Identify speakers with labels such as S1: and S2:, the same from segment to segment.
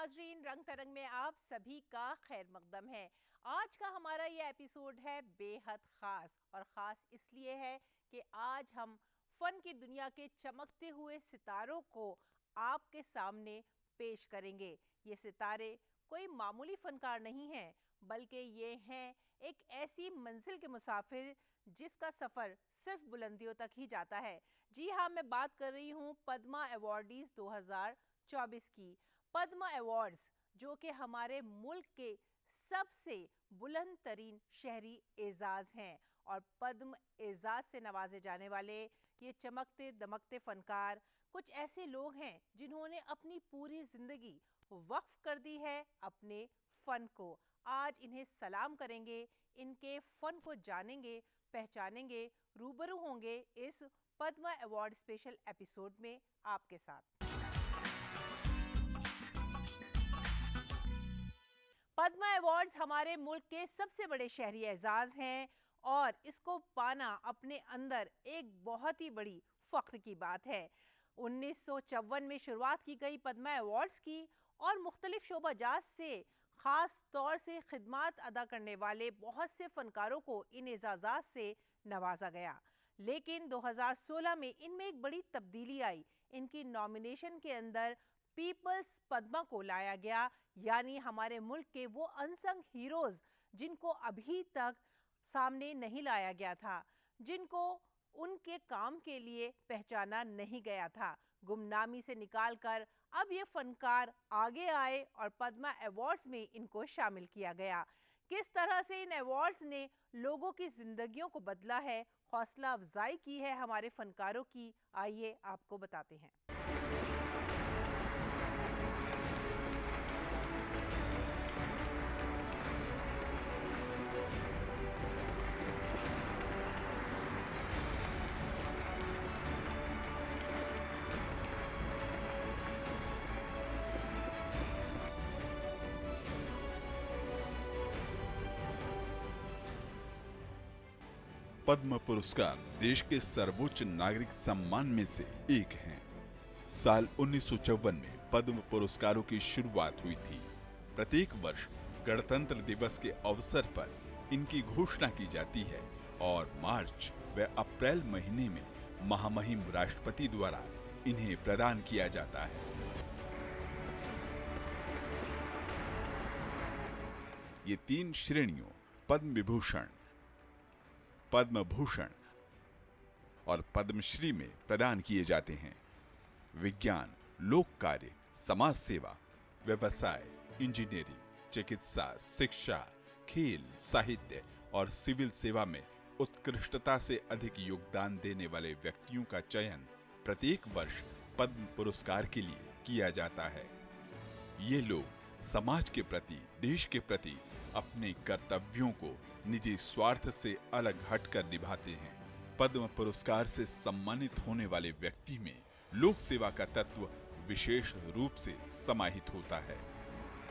S1: नाजरीन, रंग तरंग में आप सभी का खैर मकदम है। आज का हमारा ये एपिसोड है बेहद ख़ास, और ख़ास इसलिए है कि आज हम फ़न की दुनिया के चमकते हुए सितारों को आपके सामने पेश करेंगे। ये सितारे कोई मामूली फ़नकार नहीं हैं, बल्कि ये हैं एक ऐसी मंजिल के मुसाफिर जिसका सफ़र सिर्फ बुलंदियों तक ही जाता है। जी हाँ, मैं बात कर रही हूँ पद्मा अवॉर्डीज़ 2024 की। पद्म अवार्ड्स जो कि हमारे मुल्क के सबसे बुलंद तरीन शहरी एजाज हैं, और पद्म एजाज से नवाजे जाने वाले ये चमकते दमकते फनकार कुछ ऐसे लोग हैं जिन्होंने अपनी पूरी जिंदगी वक्फ कर दी है अपने फन को। आज इन्हें सलाम करेंगे, इनके फन को जानेंगे, पहचानेंगे, रूबरू होंगे इस पद्म अवार्ड स्पेशल एपिसोड में आपके साथ। पद्मा अवार्ड्स हमारे मुल्क के सबसे बड़े शहरी एजाज हैं, और इसको पाना अपने अंदर एक बहुत ही बड़ी फ़ख्र की बात है। 1954 में शुरुआत की गई पद्मा अवार्ड्स की, और मुख्तलिफ शोबाजात से ख़ास तौर से खिदमात अदा करने वाले बहुत से फ़नकारों को इन एजाज़ात से नवाजा गया। लेकिन 2016 में इनमें एक बड़ी तब्दीली आई। इनकी नॉमिनेशन के अंदर पीपल्स पद्मा को लाया गया, यानी हमारे मुल्क के वो अनसंग हीरोज़ जिनको अभी तक सामने नहीं लाया गया था, जिनको उनके काम के लिए पहचाना नहीं गया था। गुमनामी से निकालकर अब ये फनकार आगे आए और पद्मा अवार्ड्स में इनको शामिल किया गया। किस तरह से इन अवार्ड्स ने लोगों की ज़िंदगियों को बदला है, हौसला अफजाई की है हमारे फनकारों की, आइए आपको बताते हैं।
S2: पद्म पुरस्कार देश के सर्वोच्च नागरिक सम्मान में से एक हैं। साल 1954 में पद्म पुरस्कारों की शुरुआत हुई थी। प्रत्येक वर्ष गणतंत्र दिवस के अवसर पर इनकी घोषणा की जाती है, और मार्च व अप्रैल महीने में महामहिम राष्ट्रपति द्वारा इन्हें प्रदान किया जाता है। ये 3 श्रेणियों पद्म विभूषण, पद्म भूषण और पद्मश्री में प्रदान किए जाते हैं। विज्ञान, लोक कार्य, समाज सेवा, व्यवसाय, इंजीनियरिंग, चिकित्सा, शिक्षा, खेल, साहित्य और सिविल सेवा में उत्कृष्टता से अधिक योगदान देने वाले व्यक्तियों का चयन प्रत्येक वर्ष पद्म पुरस्कार के लिए किया जाता है। ये लोग समाज के प्रति, देश के प्रति अपने कर्तव्यों को निजी स्वार्थ से अलग हटकर निभाते हैं। पद्म पुरस्कार से सम्मानित होने वाले व्यक्ति में लोक सेवा का तत्व विशेष रूप से समाहित होता है।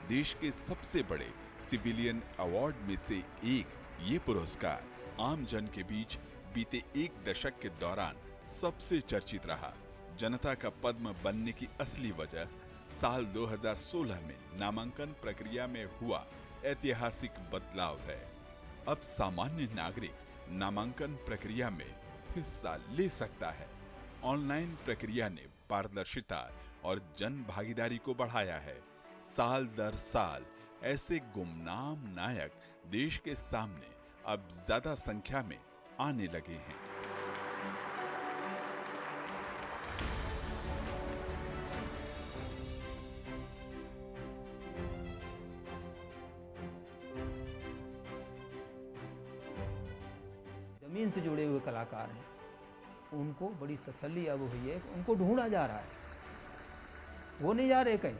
S2: देश के सबसे बड़े सिविलियन अवार्ड में से एक ये पुरस्कार आम जन के बीच बीते 1 दशक के दौरान सबसे चर्चित रहा। जनता का पद्म बनने की असली वजह साल 2016 में नामांकन प्रक्रिया में हुआ ऐतिहासिक बदलाव है। अब सामान्य नागरिक नामांकन प्रक्रिया में हिस्सा ले सकता है। ऑनलाइन प्रक्रिया ने पारदर्शिता और जन भागीदारी को बढ़ाया है। साल दर साल ऐसे गुमनाम नायक देश के सामने अब ज्यादा संख्या में आने लगे हैं।
S3: जमीन से जुड़े हुए कलाकार हैं, उनको बड़ी तसल्ली अब हुई है कि उनको ढूंढा जा रहा है। वो नहीं जा रहे कहीं,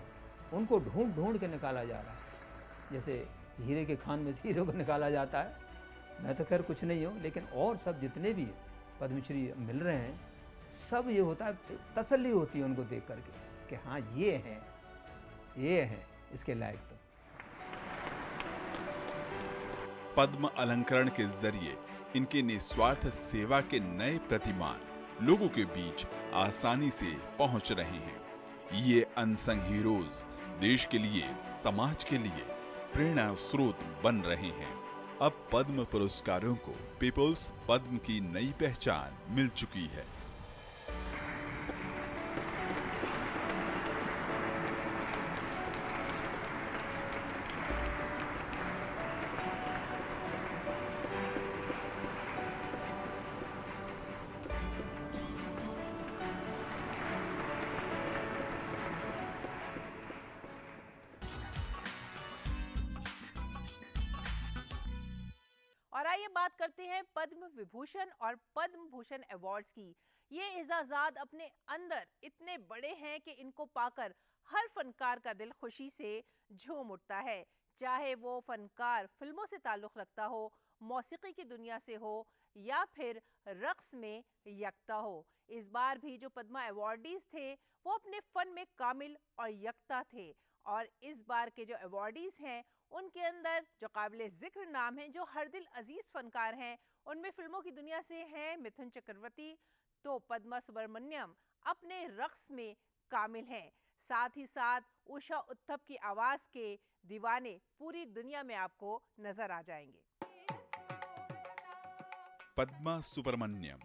S3: उनको ढूंढ ढूंढ के निकाला जा रहा है। जैसे हीरे के खान में हीरे को निकाला जाता है। मैं तो खैर कुछ नहीं हूँ, लेकिन और सब जितने भी पद्मश्री मिल रहे हैं, सब ये होता है, तसल्ली होती है उनको देख करके कि हाँ ये हैं इसके लायक। तो
S2: पद्म अलंकरण के जरिए इनके निस्वार्थ सेवा के नए प्रतिमान लोगों के बीच आसानी से पहुंच रहे हैं। ये अनसंग हीरोज देश के लिए, समाज के लिए प्रेरणा स्रोत बन रहे हैं। अब पद्म पुरस्कारों को पीपुल्स पद्म की नई पहचान मिल चुकी है।
S1: और आइए बात करते हैं पद्म विभूषण और पद्म भूषण अवार्ड्स की। ये एजाज़ात अपने अंदर इतने बड़े हैं कि इनको पाकर हर फनकार का दिल खुशी से झूम उठता है, चाहे वो फनकार फिल्मों से ताल्लुक़ रखता हो, मौसीकी की दुनिया से हो या फिर रक्स में यकता हो। इस बार भी जो पद्मा अवार्डीज़ थे वो अपने फ़न में कामिल और यकता थे, और इस बार के जो अवार्डीज़ हैं उनके अंदर जो काबिल ज़िक्र नाम हैं, जो हर दिल अजीज़ फ़नकार हैं, उनमें फ़िल्मों की दुनिया से हैं मिथुन चक्रवर्ती, तो पद्मा सुब्रमण्यम अपने रक्स में कामिल हैं। साथ ही साथ उषा उत्थप की आवाज़ के दीवाने पूरी दुनिया में आपको नज़र आ जाएंगे।
S2: पद्मा सुब्रमण्यम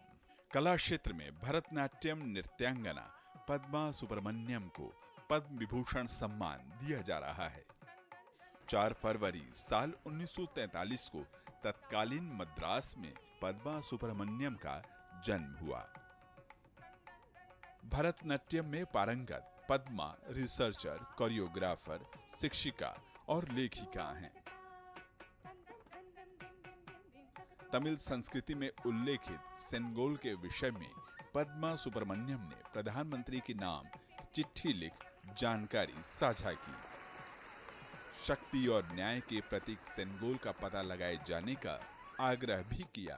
S2: कला क्षेत्र में भरतनाट्यम नृत्यांगना पद्मा सुब्रमण्यम को पद्म विभूषण सम्मान दिया जा रहा है। 4 फरवरी साल 1943 को तत्कालीन मद्रास में पद्मा सुब्रमण्यम का जन्म हुआ। भरतनाट्यम में पारंगत पद्मा रिसर्चर, कोरियोग्राफर, शिक्षिका और लेखिका हैं। तमिल संस्कृति में उल्लेखित सेनगोल के विषय में पद्मा सुब्रमण्यम ने प्रधानमंत्री के नाम चिट्ठी लिख जानकारी साझा की। शक्ति और न्याय के प्रतीक सेनगोल का पता लगाए जाने का आग्रह भी किया।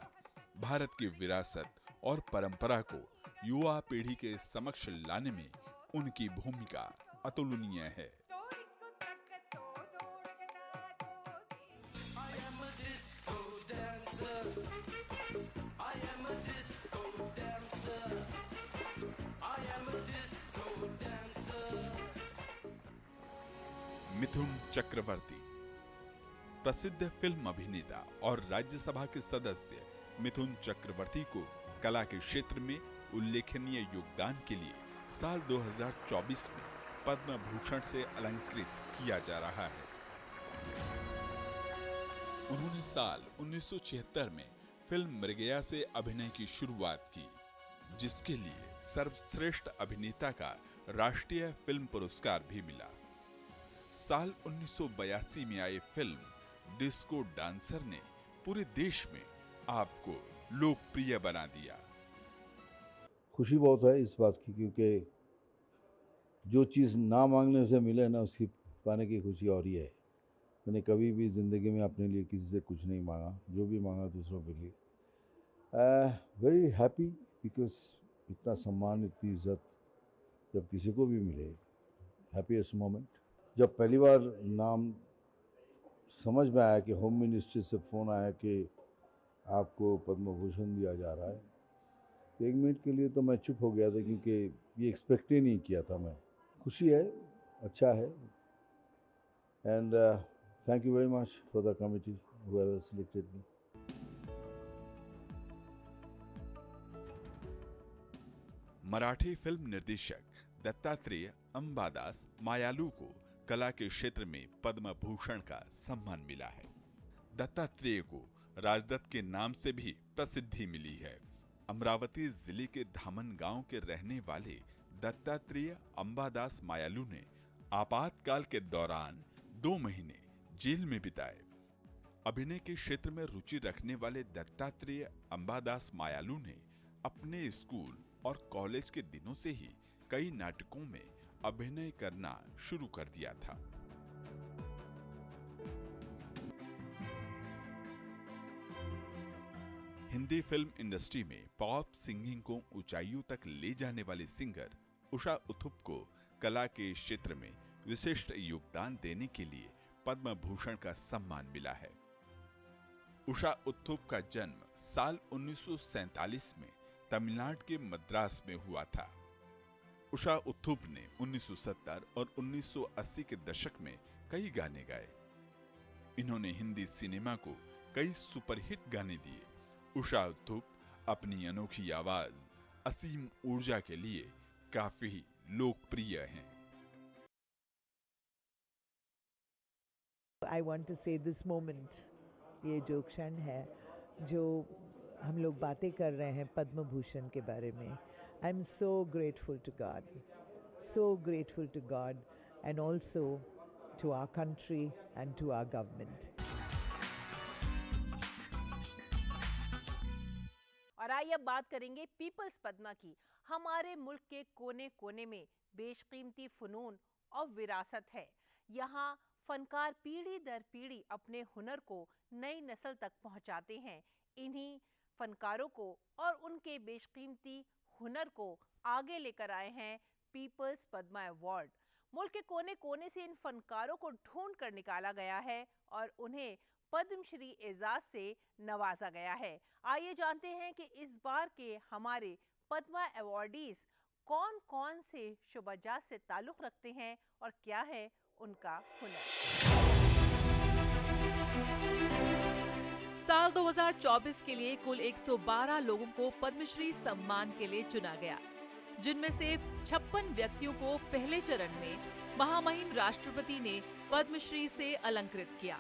S2: भारत की विरासत और परंपरा को युवा पीढ़ी के समक्ष लाने में उनकी भूमिका अतुलनीय है। मिथुन चक्रवर्ती प्रसिद्ध फिल्म अभिनेता और राज्यसभा के सदस्य मिथुन चक्रवर्ती को कला के क्षेत्र में उल्लेखनीय योगदान के लिए साल 2024 में पद्म भूषण से अलंकृत किया जा रहा है। उन्होंने साल 1976 में फिल्म मृगया से अभिनय की शुरुआत की, जिसके लिए सर्वश्रेष्ठ अभिनेता का राष्ट्रीय फिल्म पुरस्कार भी मिला। साल 1982 में आई फिल्म डिस्को डांसर ने पूरे देश में आपको लोकप्रिय बना दिया।
S4: खुशी बहुत है इस बात की, क्योंकि जो चीज़ ना मांगने से मिले ना, उसकी पाने की खुशी और ही है। मैंने कभी भी ज़िंदगी में अपने लिए किसी से कुछ नहीं मांगा, जो भी मांगा दूसरों के लिए। वेरी हैप्पी, बिकॉज इतना सम्मान, इतनी इज्जत जब किसी को भी मिले, हैप्पीएस्ट मोमेंट। जब पहली बार नाम समझ में आया कि होम मिनिस्ट्री से फ़ोन आया कि आपको पद्म भूषण दिया जा रहा है, तो 1 मिनट के लिए तो मैं चुप हो गया था, क्योंकि ये एक्सपेक्ट ही नहीं किया था मैं। खुशी है, अच्छा है, and thank you very much for the committee who have selected me.
S2: Marathi film निर्देशक दत्तात्रेय अंबादास मायालू को कला के क्षेत्र में पद्म भूषण का सम्मान मिला है। दत्तात्रेय को राजदत्त के नाम से भी प्रसिद्धि मिली है। अमरावती जिले के धामन गांव के रहने वाले दत्तात्रेय अंबादास मायालू ने आपातकाल के दौरान 2 महीने जेल में बिताए। अभिनय के क्षेत्र में रुचि रखने वाले दत्तात्रेय अंबादास मायालू ने अपने स्कूल और कॉलेज के दिनों से ही कई नाटकों में अभिनय करना शुरू कर दिया था। हिंदी फिल्म इंडस्ट्री में पॉप सिंगिंग को ऊंचाइयों तक ले जाने वाली सिंगर उषा उत्थुप को कला के क्षेत्र में विशिष्ट योगदान देने के लिए पद्म भूषण का सम्मान मिला है। उषा उत्थुप का जन्म साल 1947 में तमिलनाडु के मद्रास में हुआ था। उषा उत्थुप ने 1970 और 1980 के दशक में कई गाने गाए। इन्होंने हिंदी सिनेमा को कई सुपरहिट गाने दिए। उषा उत्थुप अपनी अनोखी आवाज, असीम ऊर्जा के लिए काफी लोकप्रिय हैं।
S5: I want to say this moment, ये जो क्षण है, जो हम लोग बातें कर रहे हैं पद्म भूषण के बारे में, I am so grateful to God and also to our country and to our government.
S1: और आइए अब बात करेंगे पीपल्स पद्मा की। हमारे मुल्क के कोने कोने में बेशकीमती फ़नून और विरासत है। यहाँ फनकार पीढ़ी दर पीढ़ी अपने हुनर को नई नस्ल तक पहुँचाते हैं। इन्हीं फनकारों को और उनके बेशकीमती हुनर को आगे लेकर आए हैं पीपल्स पद्मा अवार्ड। मुल्क के कोने कोने से इन फनकारों को ढूंढ कर निकाला गया है और उन्हें पद्मश्री एजाज से नवाजा गया है। आइए जानते हैं कि इस बार के हमारे पद्मा अवार्डीज कौन कौन से शुबजात से ताल्लुक़ रखते हैं और क्या है उनका हुनर।
S6: साल 2024 के लिए कुल 112 लोगों को पद्मश्री सम्मान के लिए चुना गया, जिनमें से 56 व्यक्तियों को पहले चरण में महामहिम राष्ट्रपति ने पद्मश्री से अलंकृत किया।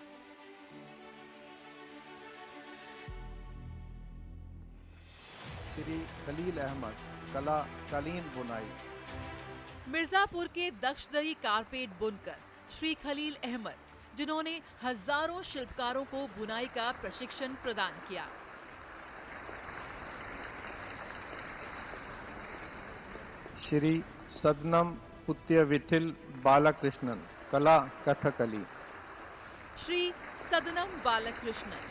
S7: श्री खलील अहमद, कला कालीन बुनाई।
S6: मिर्जापुर के दक्षदरी कारपेट बुनकर श्री खलील अहमद, जिन्होंने हजारों शिल्पकारों को बुनाई का प्रशिक्षण प्रदान किया।
S7: श्री सदनम पुत्य विठिल बालकृष्णन, कला कथकली।
S6: श्री सदनम बालकृष्णन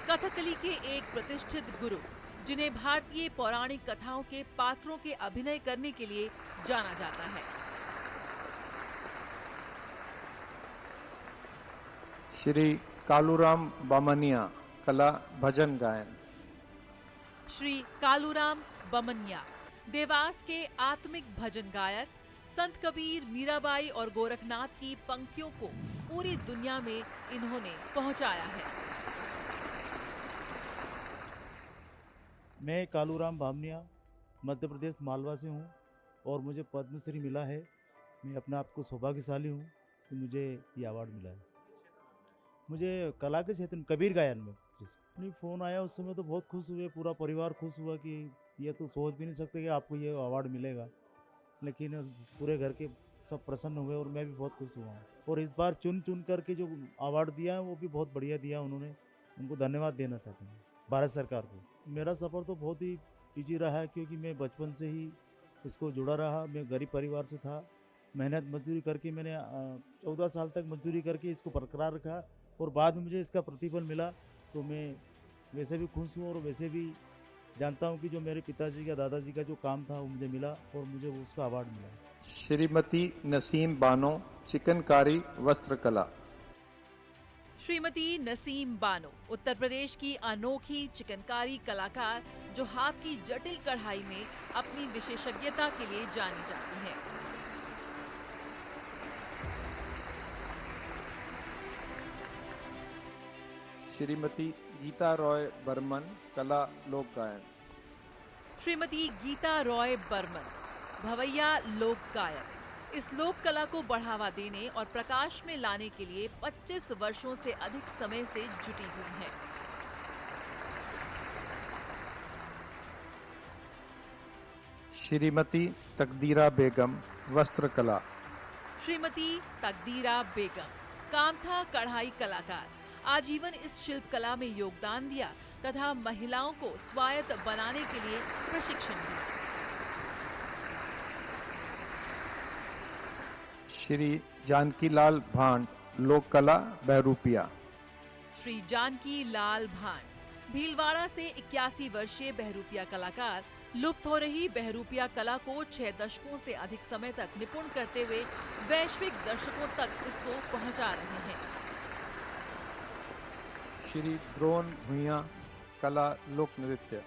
S6: कथकली के एक प्रतिष्ठित गुरु, जिन्हें भारतीय पौराणिक कथाओं के पात्रों के अभिनय करने के लिए जाना जाता है।
S7: श्री कालूराम बामनिया, कला भजन गायन।
S6: श्री कालूराम बमनिया देवास के आत्मिक भजन गायक, संत कबीर, मीराबाई और गोरखनाथ की पंक्तियों को पूरी दुनिया में इन्होंने पहुंचाया है।
S8: मैं कालूराम बामनिया मध्य प्रदेश मालवा से हूँ और मुझे पद्मश्री मिला है। मैं अपने आप को सौभाग्यशाली हूँ कि मुझे ये अवार्ड मिला है। मुझे कला के क्षेत्र में कबीर गायन में नहीं फ़ोन आया उस समय तो बहुत खुश हुए, पूरा परिवार खुश हुआ कि ये तो सोच भी नहीं सकते कि आपको ये अवार्ड मिलेगा, लेकिन पूरे घर के सब प्रसन्न हुए और मैं भी बहुत खुश हुआ हूँ। और इस बार चुन करके जो अवार्ड दिया है वो भी बहुत बढ़िया दिया उन्होंने, उनको धन्यवाद देना चाहते हैं भारत सरकार को। मेरा सफ़र तो बहुत ही ईजी रहा है क्योंकि मैं बचपन से ही इसको जुड़ा रहा। मैं गरीब परिवार से था, मेहनत मजदूरी करके मैंने 14 साल तक मजदूरी करके इसको बरकरार रखा और बाद में मुझे इसका प्रतिफल मिला तो मैं वैसे भी खुश हूँ और वैसे भी जानता हूँ कि जो मेरे पिताजी का दादाजी का जो काम था वो मुझे मिला और मुझे उसका अवार्ड मिला।
S7: श्रीमती नसीम बानो, चिकनकारी वस्त्रकला।
S6: श्रीमती नसीम बानो उत्तर प्रदेश की अनोखी चिकनकारी कलाकार, जो हाथ की जटिल कढ़ाई में अपनी विशेषज्ञता के लिए जानी जाती हैं।
S7: श्रीमती गीता रॉय बर्मन, कला लोक गायन।
S6: श्रीमती गीता रॉय बर्मन भवैया लोक गायक इस लोक कला को बढ़ावा देने और प्रकाश में लाने के लिए 25 वर्षों से अधिक समय से जुटी हुई हैं।
S7: श्रीमती तकदीरा बेगम, वस्त्रकला।
S6: श्रीमती तकदीरा बेगम कामथा कढ़ाई कलाकार, आजीवन इस शिल्प कला में योगदान दिया तथा महिलाओं को स्वायत्त बनाने के लिए प्रशिक्षण दिया।
S7: श्री जानकीलाल भांड, लोक कला बहरूपिया।
S6: श्री जानकी लाल भांड भीलवाड़ा से 81 वर्षीय बहरूपिया कलाकार, लुप्त हो रही बहरूपिया कला को 6 दशकों से अधिक समय तक निपुण करते हुए वैश्विक दर्शकों तक इसको पहुंचा रहे हैं।
S7: श्री द्रोण भुइया, कला लोक नृत्य।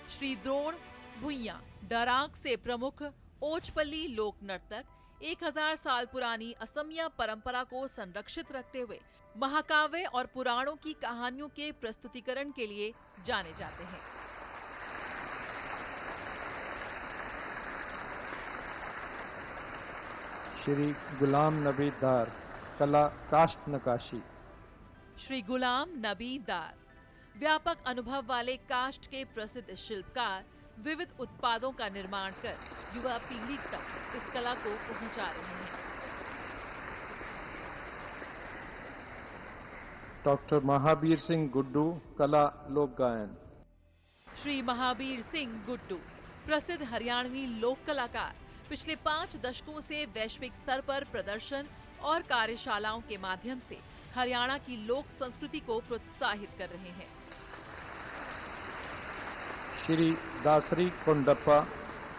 S6: श्री द्रोण भुइया डरांक से प्रमुख ओचपल्ली लोक नर्तक 1000 साल पुरानी असमिया परंपरा को संरक्षित रखते हुए महाकाव्य और पुराणों की कहानियों के प्रस्तुतिकरण के लिए जाने जाते हैं।
S7: श्री गुलाम नबी दार, कला काष्ठ नकाशी।
S6: श्री गुलाम नबी दार व्यापक अनुभव वाले काष्ठ के प्रसिद्ध शिल्पकार विविध उत्पादों का निर्माण कर युवा पीढ़ी तक इस कला को पहुंचा रहे हैं।
S7: डॉक्टर महावीर सिंह गुड्डू, कला लोक गायन।
S6: श्री महावीर सिंह गुड्डू प्रसिद्ध हरियाणवी लोक कलाकार पिछले 5 दशकों से वैश्विक स्तर पर प्रदर्शन और कार्यशालाओं के माध्यम से हरियाणा की लोक संस्कृति को प्रोत्साहित कर रहे हैं।
S7: श्री दासरी कोंडप्पा,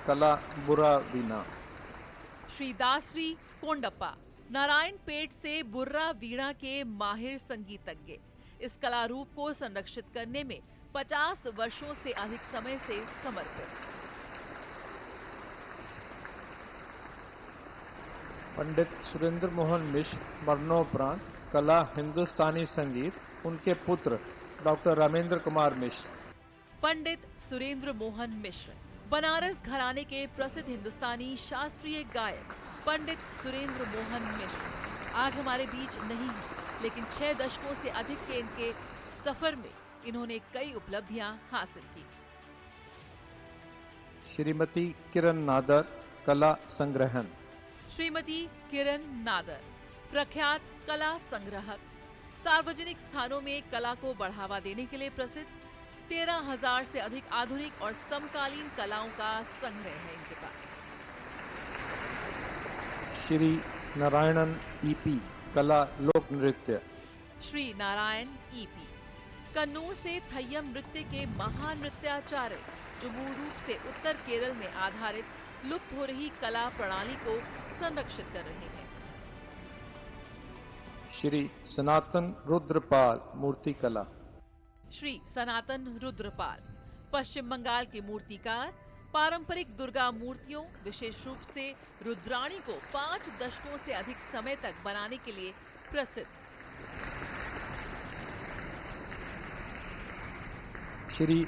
S7: कला बुर्रा वीणा।
S6: श्री दासरी कोंडप्पा नारायण पेट से बुर्रा वीणा के माहिर संगीतज्ञ इस कला रूप को संरक्षित करने में 50 वर्षों से अधिक समय से समर्पित।
S7: पंडित सुरेंद्र मोहन मिश्र, मरणोपरांत, कला हिंदुस्तानी संगीत, उनके पुत्र डॉक्टर रामेंद्र कुमार मिश्र।
S6: पंडित सुरेंद्र मोहन मिश्र बनारस घराने के प्रसिद्ध हिंदुस्तानी शास्त्रीय गायक पंडित सुरेंद्र मोहन मिश्र आज हमारे बीच नहीं है, लेकिन 6 दशकों से अधिक के इनके सफर में इन्होंने कई उपलब्धियां हासिल की।
S7: श्रीमती किरण नादर, कला संग्रहण।
S6: श्रीमती किरण नादर प्रख्यात कला संग्रहक, सार्वजनिक स्थानों में कला को बढ़ावा देने के लिए प्रसिद्ध 13,000 से अधिक आधुनिक और समकालीन कलाओं का संग्रह है इनके पास।
S7: श्री नारायणन ईपी, कला लोक नृत्य।
S6: श्री नारायण ईपी कन्नूर से थय्यम नृत्य के महान नृत्याचार्य जो मूल रूप से उत्तर केरल में आधारित लुप्त हो रही कला प्रणाली को संरक्षित कर रहे हैं।
S7: श्री सनातन रुद्रपाल, मूर्ति कला।
S6: श्री सनातन रुद्रपाल पश्चिम बंगाल के मूर्तिकार पारंपरिक दुर्गा मूर्तियों विशेष रूप से रुद्राणी को 5 दशकों से अधिक समय तक बनाने के लिए प्रसिद्ध।
S7: श्री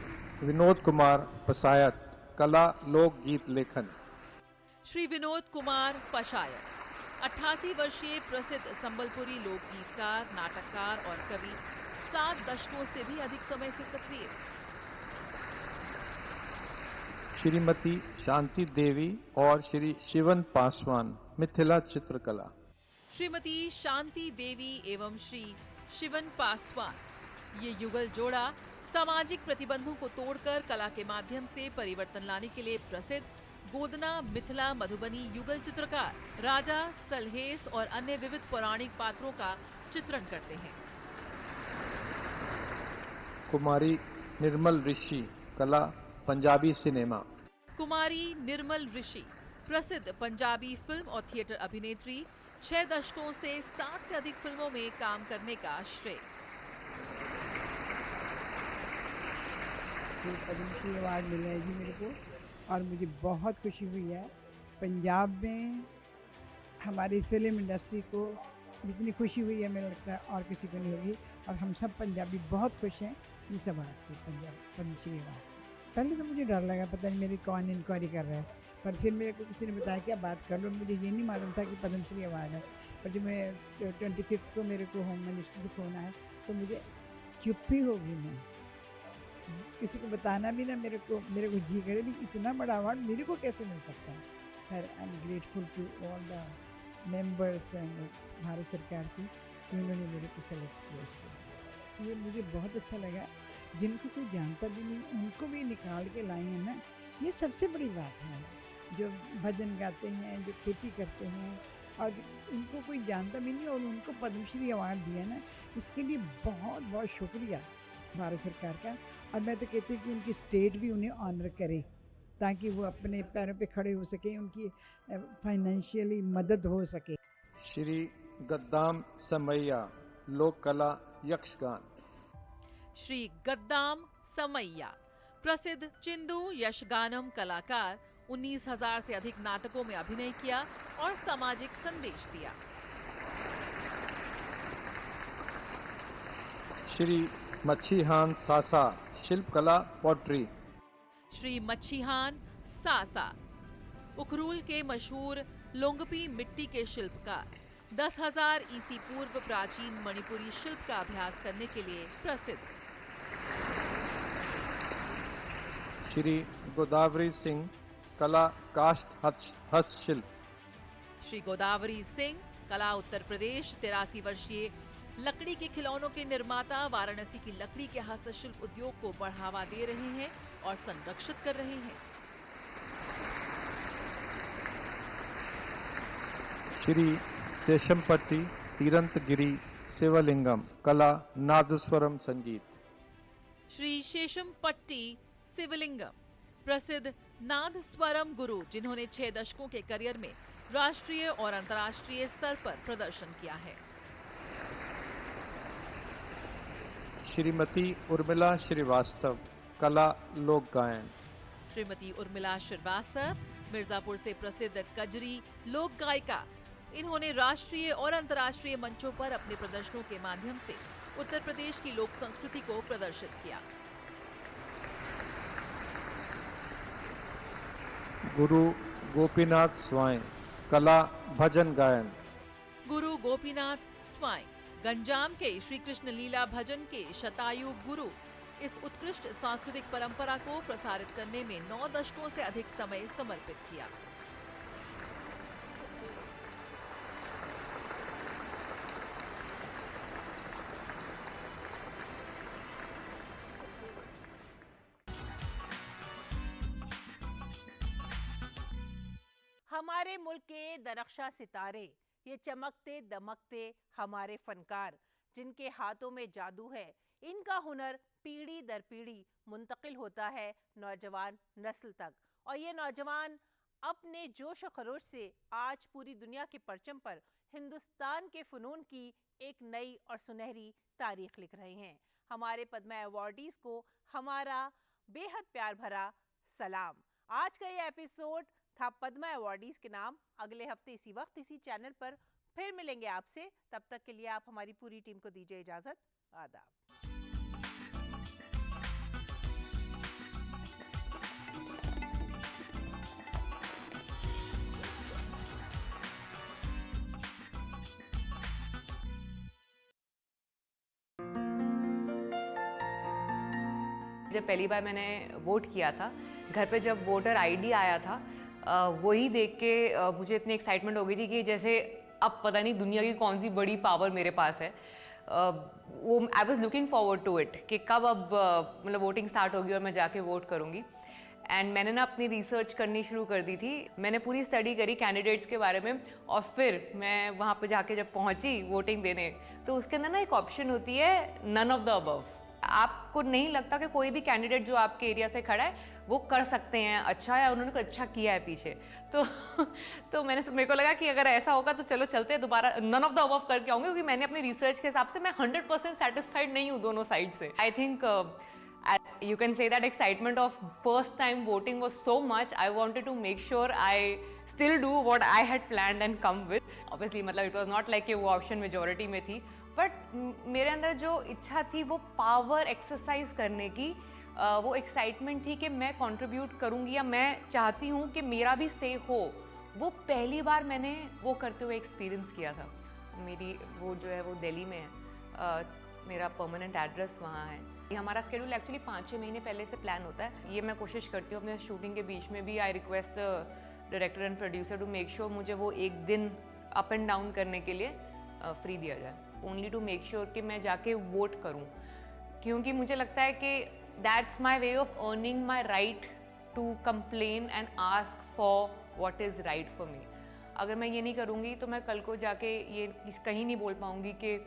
S7: विनोद कुमार पसायत, कला लोक गीत लेखन।
S6: श्री विनोद कुमार पशायत 88 वर्षीय प्रसिद्ध संबलपुरी लोक गीतकार, नाटककार और कवि 7 दशकों से भी अधिक समय से सक्रिय।
S7: श्रीमती शांति देवी और श्री शिवन पासवान, मिथिला चित्रकला।
S6: श्रीमती शांति देवी एवं श्री शिवन पासवान ये युगल जोड़ा सामाजिक प्रतिबंधों को तोड़कर कला के माध्यम से परिवर्तन लाने के लिए प्रसिद्ध गोदना, मिथिला, मधुबनी युगल चित्रकार राजा, सलहेस और अन्य विविध पौराणिक पात्रों का चित्रण करते हैं।
S7: कुमारी निर्मल ऋषि, कला पंजाबी सिनेमा।
S6: कुमारी निर्मल ऋषि प्रसिद्ध पंजाबी फिल्म और थिएटर अभिनेत्री, 6 दशकों से 60 से अधिक फिल्मों में काम करने का श्रेय।
S9: पद्मश्री अवार्ड मिला है जी मेरे को और मुझे बहुत खुशी हुई है। पंजाब में हमारी फिल्म इंडस्ट्री को जितनी खुशी हुई है मेरा लगता है और किसी को नहीं होगी, और हम सब पंजाबी बहुत खुश हैं इस अवार्ड से, पंजाब पद्मश्री अवार्ड से। पहले तो मुझे डर लगा, पता नहीं मेरी कौन इंक्वायरी कर रहा है, पर फिर मेरे को किसी ने बताया कि आप बात कर लो। मुझे ये नहीं मालूम था कि पद्मश्री अवार्ड है, पर जब मैं 25 को मेरे को होम मिनिस्टर से फ़ोन आया तो मुझे चुप ही होगी, मैं किसी को बताना भी ना, मेरे को जी करे भी इतना बड़ा अवार्ड मेरे को कैसे मिल सकता है। पर I am grateful to all the members and Bharat सरकार की, उन्होंने मेरे को सेलेक्ट किया इसके। ये मुझे बहुत अच्छा लगा, जिनको कोई जानता भी नहीं उनको भी निकाल के लाए हैं ना, ये सबसे बड़ी बात है। जो भजन गाते हैं, जो खेती करते हैं और उनको कोई जानता भी नहीं और उनको पद्मश्री अवार्ड दिया ना, इसके लिए बहुत बहुत शुक्रिया भारत सरकार का। और मैं तो कहती हूँ कि उनकी स्टेट भी उन्हें ऑनर करे ताकि वो अपने पैरों पे खड़े हो सके, उनकी फाइनेंशियली मदद हो सके।
S7: श्री गद्दाम समैया, लोक कला यक्षगान।
S6: श्री गद्दाम समैया प्रसिद्ध चिंदू यशगानम कलाकार 19,000 से अधिक नाटकों में अभिनय किया और सामाजिक संदेश दिया।
S7: श्री मच्छीहान सासा, शिल्पकला पॉटरी।
S6: श्री मच्छीहान सासा उखरूल के मशहूर लोंगपी मिट्टी के शिल्पकार, 10,000 ईसी पूर्व प्राचीन मणिपुरी शिल्प का अभ्यास करने के लिए प्रसिद्ध।
S7: श्री गोदावरी सिंह, कला काष्ठ हस्तशिल्प।
S6: श्री गोदावरी सिंह, कला उत्तर प्रदेश, 83 वर्षीय लकड़ी के खिलौनों के निर्माता, वाराणसी की लकड़ी के हस्तशिल्प उद्योग को बढ़ावा दे रहे हैं और संरक्षित कर रहे हैं।
S7: श्री शेषमपट्टी तीरंतगिरी शिवलिंगम, कला नादस्वरम संगीत।
S6: श्री शेषमपट्टी शिवलिंगम, प्रसिद्ध नादस्वरम गुरु, जिन्होंने 6 दशकों के करियर में राष्ट्रीय और अंतर्राष्ट्रीय स्तर पर प्रदर्शन किया है।
S7: श्रीमती उर्मिला श्रीवास्तव, कला लोक गायन।
S6: श्रीमती उर्मिला श्रीवास्तव मिर्जापुर से प्रसिद्ध कजरी लोक गायिका। इन्होंने राष्ट्रीय और अंतर्राष्ट्रीय मंचों पर अपने प्रदर्शनों के माध्यम से उत्तर प्रदेश की लोक संस्कृति को प्रदर्शित किया।
S7: गुरु गोपीनाथ स्वाइन, कला भजन गायन।
S6: गुरु गोपीनाथ स्वाइन, गंजाम के श्री कृष्ण लीला भजन के शतायु गुरु, इस उत्कृष्ट सांस्कृतिक परंपरा को प्रसारित करने में 9 दशकों से अधिक समय समर्पित किया।
S1: हमारे मुल्क के दरख्शा सितारे, ये चमकते दमकते हमारे फनकार, जिनके हाथों में जादू है, इनका हुनर पीढ़ी दर पीढ़ी मुंतकिल होता है नौजवान नस्ल तक, और ये नौजवान अपने जोश व खरोश से आज पूरी दुनिया के परचम पर हिंदुस्तान के फ़नून की एक नई और सुनहरी तारीख लिख रहे हैं। हमारे पद्मा अवार्डीज़ को हमारा बेहद प्यार भरा सलाम। आज का ये एपिसोड था पद्मा अवार्डीज़ के नाम। अगले हफ्ते इसी वक्त इसी चैनल पर फिर मिलेंगे आपसे। तब तक के लिए आप हमारी पूरी टीम को दीजिए इजाज़त। आदाब।
S10: जब पहली बार मैंने वोट किया था, घर पे जब वोटर आईडी आया था, वही देख के मुझे इतनी एक्साइटमेंट हो गई थी कि जैसे अब पता नहीं दुनिया की कौन सी बड़ी पावर मेरे पास है। वो I was looking forward to it कि कब अब मतलब वोटिंग स्टार्ट होगी और मैं जाके वोट करूँगी। एंड मैंने ना अपनी रिसर्च करनी शुरू कर दी थी। मैंने पूरी स्टडी करी कैंडिडेट्स के बारे में, और फिर मैं वहाँ पे जाके जब पहुँची वोटिंग देने, तो उसके अंदर ना एक ऑप्शन होती है नन ऑफ द अबव। आपको नहीं लगता कि कोई भी कैंडिडेट जो आपके एरिया से खड़ा है वो कर सकते हैं अच्छा, या उन्होंने कुछ अच्छा किया है पीछे, तो मेरे को लगा कि अगर ऐसा होगा तो चलो चलते हैं दोबारा नन ऑफ द अबव करके आऊँगी, क्योंकि मैंने अपनी रिसर्च के हिसाब से मैं 100% सेटिस्फाइड नहीं हूँ दोनों साइड से। I think you can say that excitement of first time voting was so much, I wanted to make sure I still do what I had planned and come with. Obviously मतलब it was not like कि वो option majority में थी, but मेरे अंदर जो इच्छा थी वो power exercise करने की, वो excitement थी कि मैं contribute करूँगी, या मैं चाहती हूँ कि मेरा भी say हो। वो पहली बार मैंने वो करते हुए experience किया था। मेरी वो जो है वो दिल्ली में है, मेरा परमानेंट एड्रेस वहाँ है। हमारा स्केड्यूल एक्चुअली 5-6 महीने पहले से प्लान होता है। ये मैं कोशिश करती हूँ अपने शूटिंग के बीच में भी, I request the director and producer to make sure मुझे वो एक दिन अप एंड डाउन करने के लिए फ्री दिया जाए, ओनली टू मेक श्योर कि मैं जाके वोट करूँ, क्योंकि मुझे लगता है कि that's my way of earning my right to complain and ask for what is right for me. अगर मैं ये नहीं करूँगी तो मैं कल को जाके ये कहीं नहीं बोल पाऊँगी कि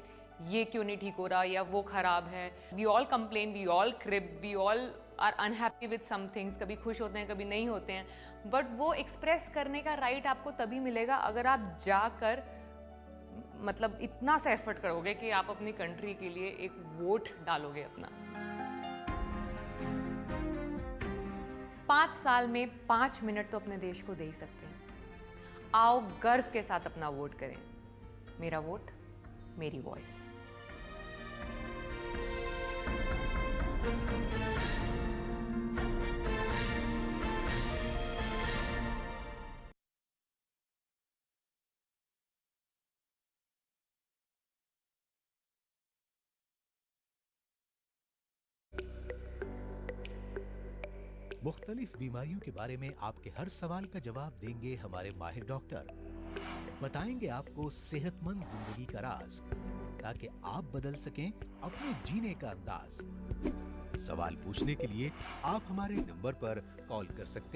S10: ये क्यों नहीं ठीक हो रहा या वो ख़राब है। We all complain, we all crib, we all are unhappy with some things. कभी खुश होते हैं, कभी नहीं होते हैं, बट वो एक्सप्रेस करने का राइट आपको तभी मिलेगा अगर आप जाकर मतलब इतना सा एफर्ट करोगे कि आप अपनी कंट्री के लिए एक वोट डालोगे अपना। 5 साल में 5 मिनट तो अपने देश को दे ही सकते हैं। आओ गर्व के साथ अपना वोट करें। मेरा वोट, मेरी वॉइस।
S11: मुख्तलिफ बीमारियों के बारे में आपके हर सवाल का जवाब देंगे हमारे माहिर डॉक्टर। बताएंगे आपको सेहतमंद जिंदगी का राज, ताकि आप बदल सकें अपने जीने का अंदाज। सवाल पूछने के लिए आप हमारे नंबर पर कॉल कर सकते हैं।